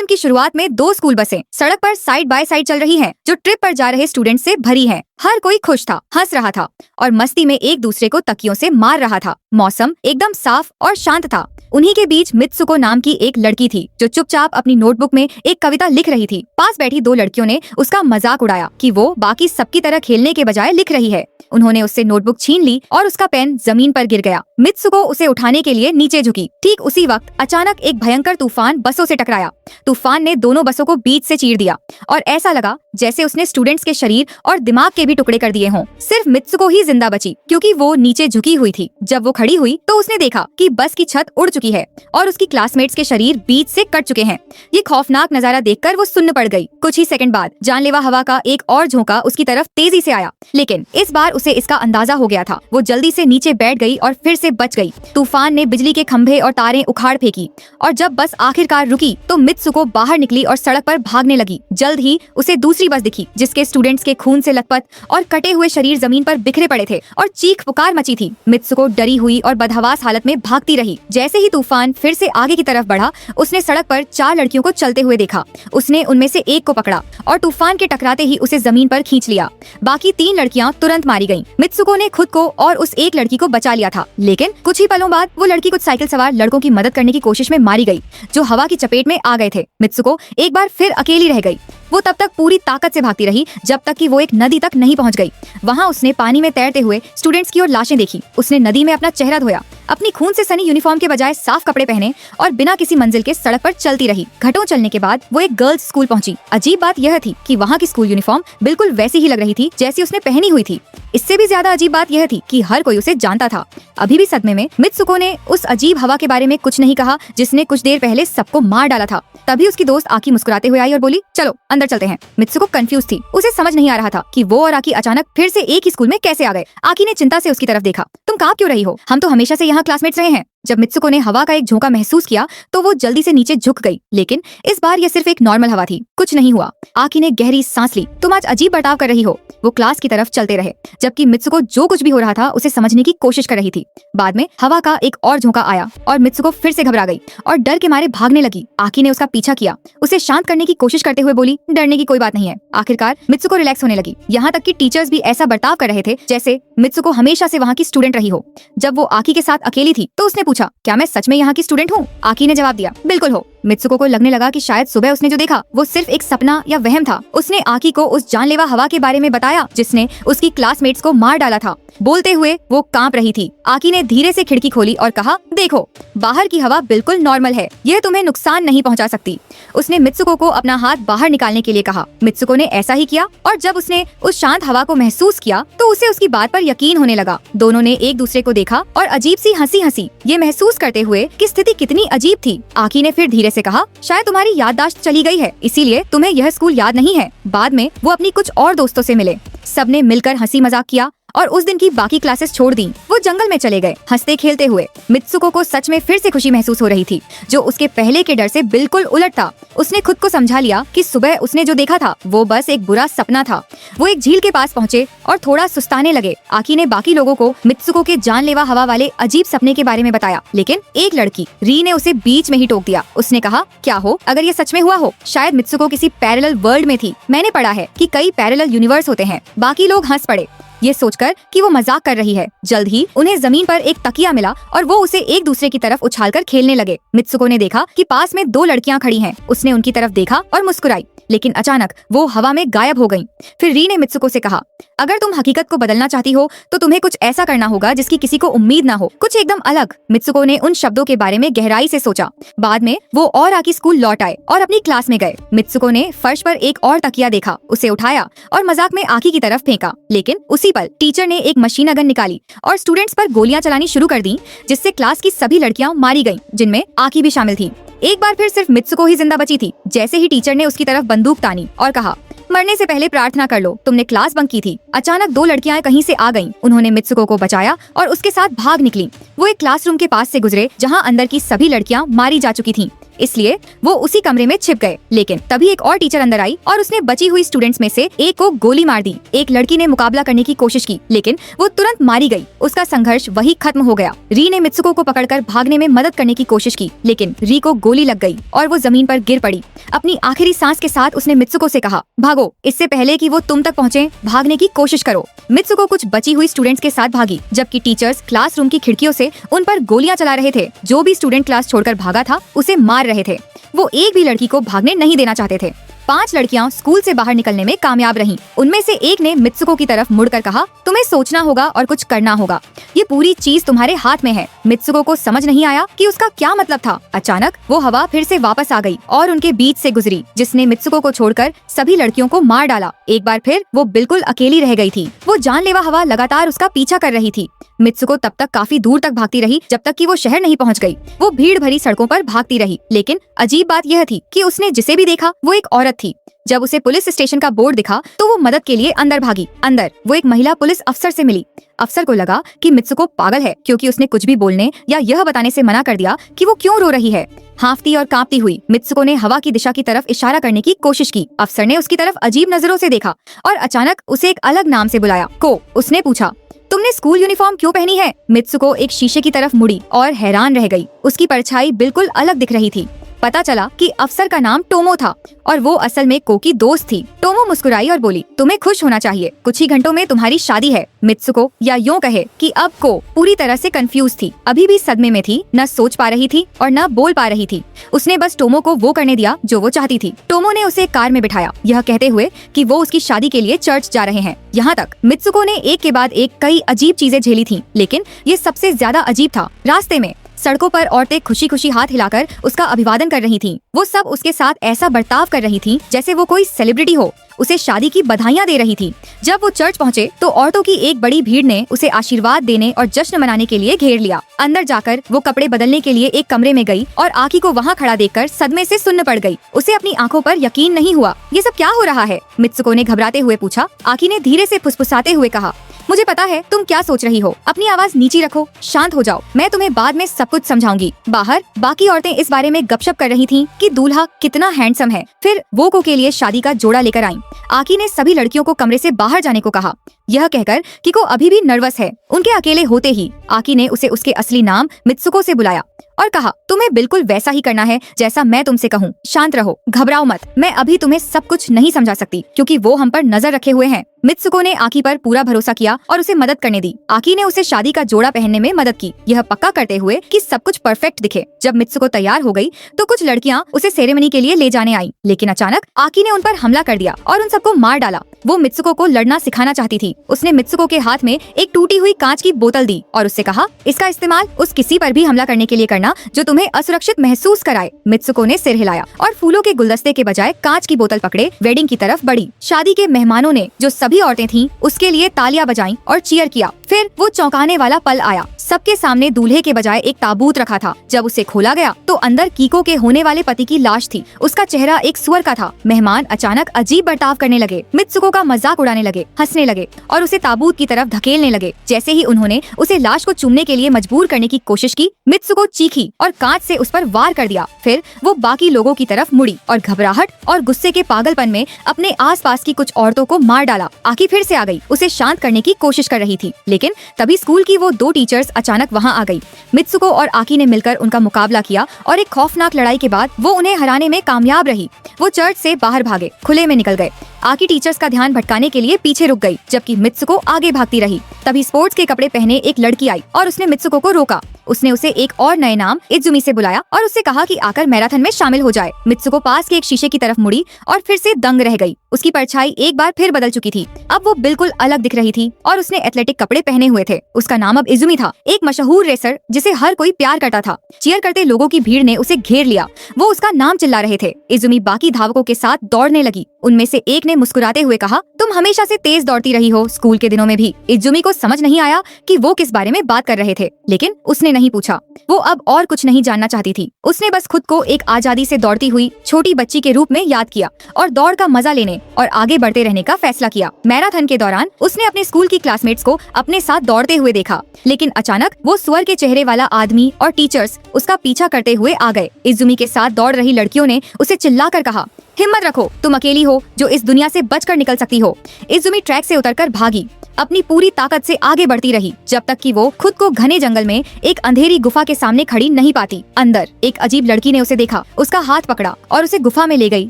Film की शुरुआत में दो स्कूल बसें सड़क पर साइड बाय साइड चल रही हैं, जो ट्रिप पर जा रहे स्टूडेंट से भरी हैं। हर कोई खुश था, हंस रहा था और मस्ती में एक दूसरे को तकियों से मार रहा था। मौसम एकदम साफ और शांत था। उन्हीं के बीच मित्सुको नाम की एक लड़की थी, जो चुपचाप अपनी नोटबुक में एक कविता लिख रही थी। पास बैठी दो लड़कियों ने उसका मजाक उड़ाया कि वो बाकी सबकी तरह खेलने के बजाय लिख रही है। उन्होंने उससे नोटबुक छीन ली और उसका पेन जमीन पर गिर गया। मित्सुको उसे उठाने के लिए नीचे झुकी। ठीक उसी वक्त अचानक एक भयंकर तूफान बसों से टकराया। तूफान ने दोनों बसों को बीच से चीर दिया और ऐसा लगा जैसे उसने स्टूडेंट्स के शरीर और दिमाग के भी टुकड़े कर दिए हों। सिर्फ मित्सुको ही जिंदा बची, क्योंकि वो नीचे झुकी हुई थी। जब वो खड़ी हुई तो उसने देखा कि बस की छत उड़ चुकी है और उसकी क्लासमेट्स के शरीर बीच से कट चुके हैं। ये खौफनाक नजारा देखकर वो सुन्न पड़ गई। कुछ ही सेकंड बाद जानलेवा हवा का एक और झोंका उसकी तरफ तेजी से आया, लेकिन इस बार उसे इसका अंदाजा हो गया था। वो जल्दी से नीचे बैठ गई और फिर से बच गई। तूफान ने बिजली के खंभे और तारें उखाड़ फेंकी और जब बस आखिरकार रुकी तो मित्सुको बाहर निकली और सड़क पर भागने लगी। जल्द ही उसे दूसरी बस दिखी, जिसके स्टूडेंट्स के खून से लथपथ और कटे हुए शरीर जमीन पर बिखरे पड़े थे और चीख पुकार मची थी। मित्सुको डरी हुई और बदहवास हालत में भागती रही। जैसे ही तूफान फिर से आगे की तरफ बढ़ा, उसने सड़क पर चार लड़कियों को चलते हुए देखा। उसने उनमें से एक को पकड़ा और तूफान के टकराते ही उसे जमीन पर खींच लिया। बाकी तीन लड़कियां तुरंत मारी गईं। मित्सुको ने खुद को और उस एक लड़की को बचा लिया था, लेकिन कुछ ही पलों बाद वो लड़की कुछ साइकिल सवार लड़कों की मदद करने की कोशिश में मारी गई, जो हवा की चपेट में आ गए थे। मित्सुको एक बार फिर अकेली रह गई। वो तब तक पूरी ताकत से भागती रही जब तक कि वो एक नदी तक नहीं पहुंच गई। वहां उसने पानी में तैरते हुए स्टूडेंट्स की ओर लाशें देखी। उसने नदी में अपना चेहरा धोया, अपनी खून से सनी यूनिफॉर्म के बजाय साफ कपड़े पहने और बिना किसी मंजिल के सड़क पर चलती रही। घंटों चलने के बाद वो एक गर्ल्स स्कूल पहुंची। अजीब बात यह थी कि वहाँ की स्कूल यूनिफॉर्म बिल्कुल वैसी ही लग रही थी जैसी उसने पहनी हुई थी। इससे भी ज्यादा अजीब बात यह थी कि हर कोई उसे जानता था। अभी भी सदमे में मित्सुको ने उस अजीब हवा के बारे में कुछ नहीं कहा, जिसने कुछ देर पहले सबको मार डाला था। तभी उसकी दोस्त आकी मुस्कुराते हुए आई और बोली, चलो अंदर चलते हैं। मित्सुको कंफ्यूज थी। उसे समझ नहीं आ रहा था कि वो और आकी अचानक फिर से एक ही स्कूल में कैसे आ गए। आकी ने चिंता से उसकी तरफ देखा। तुम कांप क्यों रही हो? हम तो हमेशा से यहाँ क्लासमेट्स रहे हैं। जब मित्सुको ने हवा का एक झोंका महसूस किया तो वो जल्दी से नीचे झुक गई, लेकिन इस बार यह सिर्फ एक नॉर्मल हवा थी। कुछ नहीं हुआ। आकी ने गहरी सांस ली। तुम आज अजीब बर्ताव कर रही हो। वो क्लास की तरफ चलते रहे, जबकि मित्सुको जो कुछ भी हो रहा था उसे समझने की कोशिश कर रही थी। बाद में हवा का एक और झोंका आया और मित्सुको फिर से घबरा गई और डर के मारे भागने लगी। आकी ने उसका पीछा किया, उसे शांत करने की कोशिश करते हुए बोली, डरने की कोई बात नहीं है। आखिरकार मित्सुको रिलैक्स होने लगी। यहाँ तक कि टीचर्स भी ऐसा बर्ताव कर रहे थे जैसे मित्सुको हमेशा से वहाँ की स्टूडेंट रही हो। जब वो आकी के साथ अकेली थी तो उसने पूछा, क्या मैं सच में यहाँ की स्टूडेंट हूँ? आकी ने जवाब दिया, बिल्कुल हो। मित्सुको को लगने लगा कि शायद सुबह उसने जो देखा वो सिर्फ एक सपना या वहम था। उसने आकी को उस जानलेवा हवा के बारे में बताया जिसने उसकी क्लासमेट्स को मार डाला था। बोलते हुए वो कांप रही थी। आकी ने धीरे से खिड़की खोली और कहा, देखो, बाहर की हवा बिल्कुल नॉर्मल है, यह तुम्हें नुकसान नहीं पहुंचा सकती। उसने मित्सुको को अपना हाथ बाहर निकालने के लिए कहा। मित्सुको ने ऐसा ही किया और जब उसने उस शांत हवा को महसूस किया तो उसे उसकी बात पर यकीन होने लगा। दोनों ने एक दूसरे को देखा और अजीब सी हंसी हंसी, ये महसूस करते हुए कि स्थिति कितनी अजीब थी। आकी ने फिर धीरे से कहा, शायद तुम्हारी याददाश्त चली गई है, इसीलिए तुम्हें यह स्कूल याद नहीं है। बाद में वो अपनी कुछ और दोस्तों से मिले। सबने मिलकर हंसी मजाक किया और उस दिन की बाकी क्लासेस छोड़ दी। वो जंगल में चले गए, हंसते खेलते हुए। मित्सुको को सच में फिर से खुशी महसूस हो रही थी, जो उसके पहले के डर से बिल्कुल उलट था। उसने खुद को समझा लिया कि सुबह उसने जो देखा था वो बस एक बुरा सपना था। वो एक झील के पास पहुँचे और थोड़ा सुस्ताने लगे। आकी ने बाकी लोगों को मित्सुको के जानलेवा हवा वाले अजीब सपने के बारे में बताया, लेकिन एक लड़की री ने उसे बीच में ही टोक दिया। उसने कहा, क्या हो अगर ये सच में हुआ हो? शायद मित्सुको किसी पैरेलल वर्ल्ड में थी। मैंने पढ़ा है कि कई पैरेलल यूनिवर्स होते हैं। बाकी लोग हंस पड़े, ये सोचकर कि वो मजाक कर रही है। जल्द ही उन्हें जमीन पर एक तकिया मिला और वो उसे एक दूसरे की तरफ उछालकर खेलने लगे। मित्सुको ने देखा कि पास में दो लड़कियां खड़ी हैं। उसने उनकी तरफ देखा और मुस्कुराई, लेकिन अचानक वो हवा में गायब हो गईं। फिर री ने मित्सुको से कहा, अगर तुम हकीकत को बदलना चाहती हो तो तुम्हें कुछ ऐसा करना होगा जिसकी किसी को उम्मीद ना हो, कुछ एकदम अलग। मित्सुको ने उन शब्दों के बारे में गहराई से सोचा। बाद में वो और आकी स्कूल लौट आए और अपनी क्लास में गए। मित्सुको ने फर्श पर एक और तकिया देखा, उसे उठाया और मजाक में आकी की तरफ फेंका, लेकिन उसी पल टीचर ने एक मशीन गन निकाली और स्टूडेंट्स पर गोलियां चलानी शुरू कर दी, जिससे क्लास की सभी लड़कियां मारी गईं, जिनमें आकी भी शामिल थी। एक बार फिर सिर्फ मित्सुको ही जिंदा बची थी। जैसे ही टीचर ने उसकी तरफ बंदूक तानी और कहा, मरने से पहले प्रार्थना कर लो, तुमने क्लास बंक की थी। अचानक दो लड़कियां कहीं से आ गईं। उन्होंने मित्सुको को बचाया और उसके साथ भाग निकली। वो एक क्लासरूम के पास से गुजरे जहां अंदर की सभी लड़कियां मारी जा चुकी थीं। इसलिए वो उसी कमरे में छिप गए। लेकिन तभी एक और टीचर अंदर आई और उसने बची हुई स्टूडेंट्स में से एक को गोली मार दी। एक लड़की ने मुकाबला करने की कोशिश की, लेकिन वो तुरंत मारी गई। उसका संघर्ष वही खत्म हो गया। री ने मित्सुको को पकड़कर भागने में मदद करने की कोशिश की, लेकिन री को गोली लग गई और वो जमीन पर गिर पड़ी। अपनी आखिरी सांस के साथ उसने मित्सुको से कहा, भागो, इससे पहले कि वो तुम तक पहुँचे, भागने की कोशिश करो। मित्सुको कुछ बची हुई स्टूडेंट्स के साथ भागी, जबकि टीचर्स क्लासरूम की खिड़कियों से उन पर गोलियां चला रहे थे। जो भी स्टूडेंट क्लास छोड़कर भागा था उसे मार रहे थे। वो एक भी लड़की को भागने नहीं देना चाहते थे। 5 लड़कियां स्कूल से बाहर निकलने में कामयाब रहीं। उनमें से एक ने मित्सुको की तरफ मुड़कर कहा, तुम्हें सोचना होगा और कुछ करना होगा। ये पूरी चीज तुम्हारे हाथ में है। मित्सुको को समझ नहीं आया कि उसका क्या मतलब था। अचानक वो हवा फिर से वापस आ गई और उनके बीच से गुजरी, जिसने मित्सुको को छोड़कर सभी लड़कियों को मार डाला। एक बार फिर वो बिल्कुल अकेली रह गई थी। वो जानलेवा हवा लगातार उसका पीछा कर रही थी। मित्सुको तब तक काफी दूर तक भागती रही जब तक कि वो शहर नहीं पहुंच गई। वो भीड़ भरी सड़कों पर भागती रही, लेकिन अजीब बात यह थी कि उसने जिसे भी देखा वो एक औरत थी। जब उसे पुलिस स्टेशन का बोर्ड दिखा तो वो मदद के लिए अंदर भागी। अंदर वो एक महिला पुलिस अफसर से मिली। अफसर को लगा कि मित्सुको पागल है, क्योंकि उसने कुछ भी बोलने या यह बताने से मना कर दिया कि वो क्यों रो रही है। हांफती और कांपती हुई मित्सुको ने हवा की दिशा की तरफ इशारा करने की कोशिश की। अफसर ने उसकी तरफ अजीब नजरों से देखा और अचानक उसे एक अलग नाम से बुलाया। को उसने पूछा, तुमने स्कूल यूनिफॉर्म क्यों पहनी है? मित्सुको एक शीशे की तरफ मुड़ी और हैरान रह गई। उसकी परछाई बिल्कुल अलग दिख रही थी। पता चला कि अफसर का नाम टोमो था और वो असल में को की दोस्त थी। टोमो मुस्कुराई और बोली, तुम्हें खुश होना चाहिए, कुछ ही घंटों में तुम्हारी शादी है। मित्सुको, या यूं कहे कि अब को पूरी तरह से कंफ्यूज थी। अभी भी सदमे में थी, न सोच पा रही थी और न बोल पा रही थी। उसने बस टोमो को वो करने दिया जो वो चाहती थी। टोमो ने उसे कार में बिठाया, यह कहते हुए कि वो उसकी शादी के लिए चर्च जा रहे हैं। यहाँ तक मित्सुको ने एक के बाद एक कई अजीब चीजें झेली थी, लेकिन ये सबसे ज्यादा अजीब था। रास्ते में सड़कों पर औरतें खुशी खुशी हाथ हिलाकर उसका अभिवादन कर रही थीं। वो सब उसके साथ ऐसा बर्ताव कर रही थीं जैसे वो कोई सेलिब्रिटी हो। उसे शादी की बधाइयां दे रही थी। जब वो चर्च पहुंचे तो औरतों की एक बड़ी भीड़ ने उसे आशीर्वाद देने और जश्न मनाने के लिए घेर लिया। अंदर जाकर वो कपड़े बदलने के लिए एक कमरे में गई और आकी को वहाँ खड़ा देखकर सदमे से सुन्न पड़ गई। उसे अपनी आंखों पर यकीन नहीं हुआ। ये सब क्या हो रहा है? मित्सुको ने घबराते हुए पूछा। आकी ने धीरे से फुसफुसाते हुए कहा, मुझे पता है तुम क्या सोच रही हो। अपनी आवाज नीची रखो, शांत हो जाओ, मैं तुम्हें बाद में सब कुछ समझाऊंगी। बाहर बाकी औरतें इस बारे में गपशप कर रही थीं कि दूल्हा कितना हैंडसम है। फिर वो को के लिए शादी का जोड़ा लेकर आईं। आकी ने सभी लड़कियों को कमरे से बाहर जाने को कहा, यह कहकर कि को अभी भी नर्वस है। उनके अकेले होते ही आकी ने उसे उसके असली नाम मित्सुको से बुलाया और कहा, तुम्हें बिल्कुल वैसा ही करना है जैसा मैं तुमसे कहूँ। शांत रहो, घबराओ मत। मैं अभी तुम्हें सब कुछ नहीं समझा सकती क्योंकि वो हम पर नजर रखे हुए हैं। मित्सुको ने आकी पर पूरा भरोसा किया और उसे मदद करने दी। आकी ने उसे शादी का जोड़ा पहनने में मदद की, यह पक्का करते हुए कि सब कुछ परफेक्ट दिखे। जब मित्सुको तैयार हो गई तो कुछ लड़कियां उसे सेरेमनी के लिए ले जाने आई, लेकिन अचानक आकी ने उन पर हमला कर दिया और उन सबको मार डाला। वो मित्सुको को लड़ना सिखाना चाहती थी। उसने मित्सुको के हाथ में एक टूटी हुई कांच की बोतल दी और उससे कहा, इसका इस्तेमाल उस किसी पर भी हमला करने के लिए करना जो तुम्हें असुरक्षित महसूस कराए। मित्सुको ने सिर हिलाया और फूलों के गुलदस्ते के बजाय कांच की बोतल पकड़े वेडिंग की तरफ बढ़ी। शादी के मेहमानों ने, जो सभी औरतें थीं, उसके लिए तालियां बजाईं और चीयर किया। फिर वो चौंकाने वाला पल आया। सबके सामने दूल्हे के बजाय एक ताबूत रखा था। जब उसे खोला गया तो अंदर कीको के होने वाले पति की लाश थी। उसका चेहरा एक सुअर का था। मेहमान अचानक अजीब बर्ताव करने लगे, मित्सुको का मजाक उड़ाने लगे, हंसने लगे और उसे ताबूत की तरफ धकेलने लगे। जैसे ही उन्होंने उसे लाश को चूमने के लिए मजबूर करने की कोशिश की, मित्सुको चीखी और कांच से उस पर वार कर दिया। फिर वो बाकी लोगों की तरफ मुड़ी और घबराहट और गुस्से के पागलपन में अपने आसपास की कुछ औरतों को मार डाला। आकी फिर से आ गई, उसे शांत करने की कोशिश कर रही थी, लेकिन तभी स्कूल की वो 2 टीचर्स अचानक वहाँ आ गई। मित्सुको और आकी ने मिलकर उनका मुकाबला किया और एक खौफनाक लड़ाई के बाद वो उन्हें हराने में कामयाब रही। वो चर्च से बाहर भागे, खुले में निकल गए। आकी टीचर्स का ध्यान भटकाने के लिए पीछे रुक गई, जबकि मित्सुको आगे भागती रही। तभी स्पोर्ट्स के कपड़े पहने एक लड़की आई और उसने मित्सुको को रोका। उसने उसे एक और नए नाम इजुमी से बुलाया और उससे कहा कि आकर मैराथन में शामिल हो जाए। मित्सुको पास के एक शीशे की तरफ मुड़ी और फिर से दंग रह गई। उसकी परछाई एक बार फिर बदल चुकी थी। अब वो बिल्कुल अलग दिख रही थी और उसने एथलेटिक कपड़े पहने हुए थे। उसका नाम अब इजुमी था, एक मशहूर रेसर जिसे हर कोई प्यार करता था। चीयर करते लोगों की भीड़ ने उसे घेर लिया। वो उसका नाम चिल्ला रहे थे। इजुमी बाकी धावकों के साथ दौड़ने लगी। उनमें से एक ने मुस्कुराते हुए कहा, तुम हमेशा से तेज दौड़ती रही हो, स्कूल के दिनों में भी। इजुमी को समझ नहीं आया कि वो किस बारे में बात कर रहे थे, लेकिन उसने नहीं पूछा। वो अब और कुछ नहीं जानना चाहती थी। उसने बस खुद को एक आजादी से दौड़ती हुई छोटी बच्ची के रूप में याद किया और दौड़ का मजा लेने और आगे बढ़ते रहने का फैसला किया। मैराथन के दौरान उसने अपने स्कूल की क्लासमेट्स को अपने साथ दौड़ते हुए देखा, लेकिन अचानक वो सुअर के चेहरे वाला आदमी और टीचर्स उसका पीछा करते हुए आ गए। इजुमी के साथ दौड़ रही लड़कियों ने उसे चिल्लाकर कहा, हिम्मत रखो, तुम अकेली हो जो इस दुनिया से बचकर निकल सकती हो। इजुमी ट्रैक से उतरकर भागी, अपनी पूरी ताकत से आगे बढ़ती रही जब तक कि वो खुद को घने जंगल में एक अंधेरी गुफा के सामने खड़ी नहीं पाती। अंदर एक अजीब लड़की ने उसे देखा, उसका हाथ पकड़ा और उसे गुफा में ले गई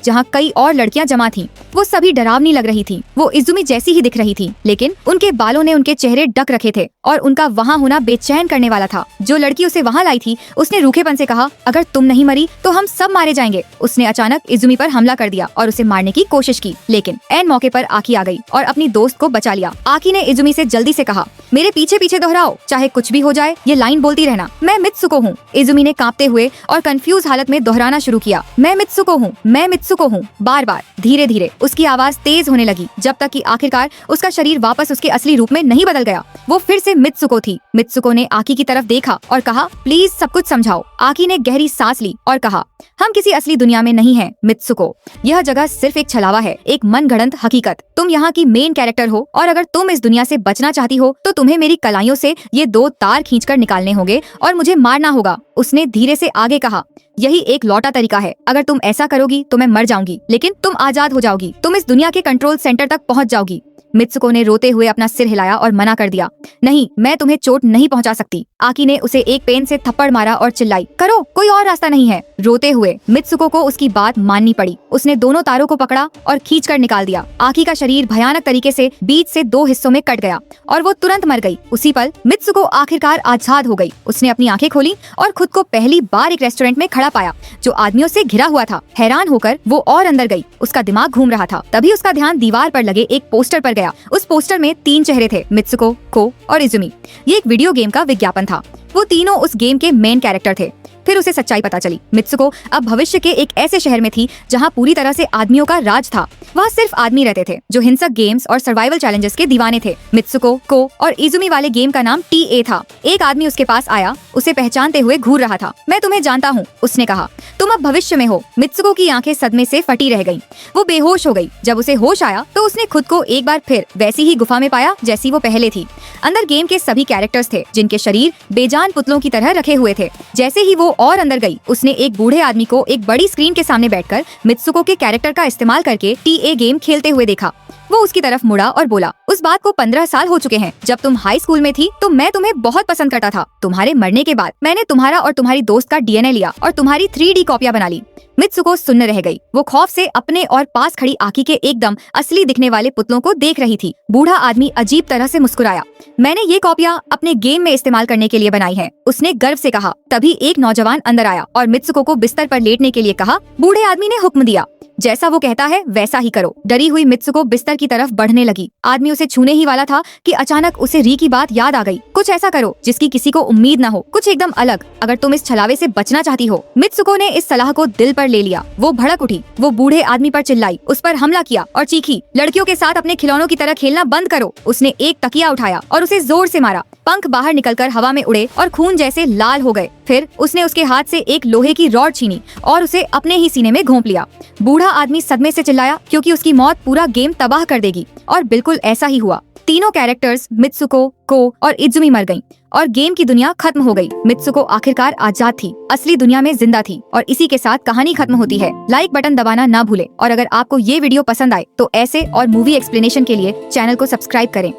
जहाँ कई और लड़कियाँ जमा थीं। वो सभी डरावनी लग रही थी। वो इजुमी जैसी ही दिख रही थी, लेकिन उनके बालों ने उनके चेहरे ढक रखे थे और उनका वहाँ होना बेचैन करने वाला था। जो लड़की उसे वहाँ लाई थी उसने रूखेपन से कहा, अगर तुम नहीं मरी तो हम सब मारे जाएंगे। उसने अचानक इजुमी पर हमला कर दिया और उसे मारने की कोशिश की, लेकिन ऐन मौके पर आकी आ गई और अपनी दोस्त को बचा लिया। आकी ने इजुमी से जल्दी से कहा, मेरे पीछे पीछे दोहराओ, चाहे कुछ भी हो जाए, ये लाइन बोलती रहना, मैं मित्सुको हूँ। इजुमी ने कांपते हुए और कंफ्यूज हालत में दोहराना शुरू किया, मैं मित्सुको हूँ, मैं मित्सुको हूँ। बार बार धीरे धीरे उसकी आवाज तेज होने लगी जब तक कि आखिरकार उसका शरीर वापस उसके असली रूप में नहीं बदल गया। वो फिर से मित्सुको थी। मित्सुको ने आकी की तरफ देखा और कहा, प्लीज सब कुछ समझाओ। आकी ने गहरी सांस ली और कहा, हम किसी असली दुनिया में नहीं हैं मित्सुको, यह जगह सिर्फ एक छलावा है, एक मनगढ़ंत हकीकत। तुम यहाँ की मेन कैरेक्टर हो और अगर तुम इस दुनिया से बचना चाहती हो तो तुम्हें मेरी कलाइयों से ये 2 तार खींचकर निकालने होंगे और मुझे मारना होगा। उसने धीरे से आगे कहा, यही एक लौटा तरीका है, अगर तुम ऐसा करोगी तो मैं मर जाऊंगी, लेकिन तुम आजाद हो जाओगी, तुम इस दुनिया के कंट्रोल सेंटर तक पहुँच जाओगी। मित्सुको ने रोते हुए अपना सिर हिलाया और मना कर दिया, नहीं, मैं तुम्हें चोट नहीं पहुंचा सकती। आकी ने उसे एक पेन से थप्पड़ मारा और चिल्लाई, करो, कोई और रास्ता नहीं है। रोते हुए मित्सुको को उसकी बात माननी पड़ी। उसने दोनों तारों को पकड़ा और खींचकर निकाल दिया। आकी का शरीर भयानक तरीके से बीच से 2 हिस्सों में कट गया और वो तुरंत मर गई। उसी पल मित्सुको आखिरकार आजाद हो गई। उसने अपनी आंखें खोली और खुद को पहली बार एक रेस्टोरेंट में खड़ा पाया जो आदमियों से घिरा हुआ था। हैरान होकर वो और अंदर गई। उसका दिमाग घूम रहा था। तभी उसका ध्यान दीवार पर लगे एक पोस्टर पर गया। उस पोस्टर में 3 चेहरे थे, मित्सुको, को और इजुमी। ये एक वीडियो गेम का विज्ञापन था। वो तीनों उस गेम के मेन कैरेक्टर थे। फिर उसे सच्चाई पता चली। मित्सुको अब भविष्य के एक ऐसे शहर में थी जहाँ पूरी तरह से आदमियों का राज था। वहाँ सिर्फ आदमी रहते थे जो हिंसक गेम्स और सर्वाइवल चैलेंजेस के दीवाने थे। मित्सुको, को और इजुमी वाले गेम का नाम TA था। एक आदमी उसके पास आया, उसे पहचानते हुए घूर रहा था। मैं तुम्हें जानता हूँ, उसने कहा, तुम अब भविष्य में हो। मित्सुको की आंखें सदमे से फटी रह गईं। वो बेहोश हो गई। जब उसे होश आया तो उसने खुद को एक बार फिर वैसी ही गुफा में पाया जैसी वो पहले थी। अंदर गेम के सभी कैरेक्टर्स थे जिनके शरीर बेजान पुतलों की तरह रखे हुए थे। जैसे ही वो और अंदर गई, उसने एक बूढ़े आदमी को एक बड़ी स्क्रीन के सामने बैठकर मित्सुको के कैरेक्टर का इस्तेमाल करके TA गेम खेलते हुए देखा। वो उसकी तरफ मुड़ा और बोला, उस बात को 15 साल हो चुके हैं। जब तुम हाई स्कूल में थी तो मैं तुम्हें बहुत पसंद करता था। तुम्हारे मरने के बाद मैंने तुम्हारा और तुम्हारी दोस्त का DNA लिया और तुम्हारी 3D कॉपियां बना ली। मित्सुको सुन्न रह गई। वो खौफ से अपने और पास खड़ी आकी के एकदम असली दिखने वाले पुतलों को देख रही थी। बूढ़ा आदमी अजीब तरह से मुस्कुराया, मैंने ये कॉपियां अपने गेम में इस्तेमाल करने के लिए बनाई हैं, उसने गर्व से कहा। तभी एक नौजवान अंदर आया और मित्सुको को बिस्तर पर लेटने के लिए कहा। बूढ़े आदमी ने हुक्म दिया, जैसा वो कहता है वैसा ही करो। डरी हुई मित्सुको बिस्तर की तरफ बढ़ने लगी। आदमी उसे छूने ही वाला था कि अचानक उसे री की बात याद आ गई। कुछ ऐसा करो जिसकी किसी को उम्मीद न हो, कुछ एकदम अलग, अगर तुम इस छलावे से बचना चाहती हो। मित्सुको ने इस सलाह को दिल पर ले लिया। वो भड़क उठी। वो बूढ़े आदमी पर चिल्लाई, उस पर हमला किया और चीखी, लड़कियों के साथ अपने खिलौनों की तरह खेलना बंद करो। उसने एक तकिया उठाया और उसे जोर से मारा। पंख बाहर निकलकर हवा में उड़े और खून जैसे लाल हो गए। फिर उसने उसके हाथ से एक लोहे की रॉड छीनी और उसे अपने ही सीने में घोंप लिया। बूढ़ा आदमी सदमे से चिल्लाया क्योंकि उसकी मौत पूरा गेम तबाह कर देगी। और बिल्कुल ऐसा ही हुआ। तीनों कैरेक्टर्स मित्सुको, को और इजुमी मर गईं और गेम की दुनिया खत्म हो गई। मित्सुको आखिरकार आजाद थी, असली दुनिया में जिंदा थी। और इसी के साथ कहानी खत्म होती है। लाइक बटन दबाना ना भूले और अगर आपको ये वीडियो पसंद आए तो ऐसे और मूवी एक्सप्लेनेशन के लिए चैनल को सब्सक्राइब करें।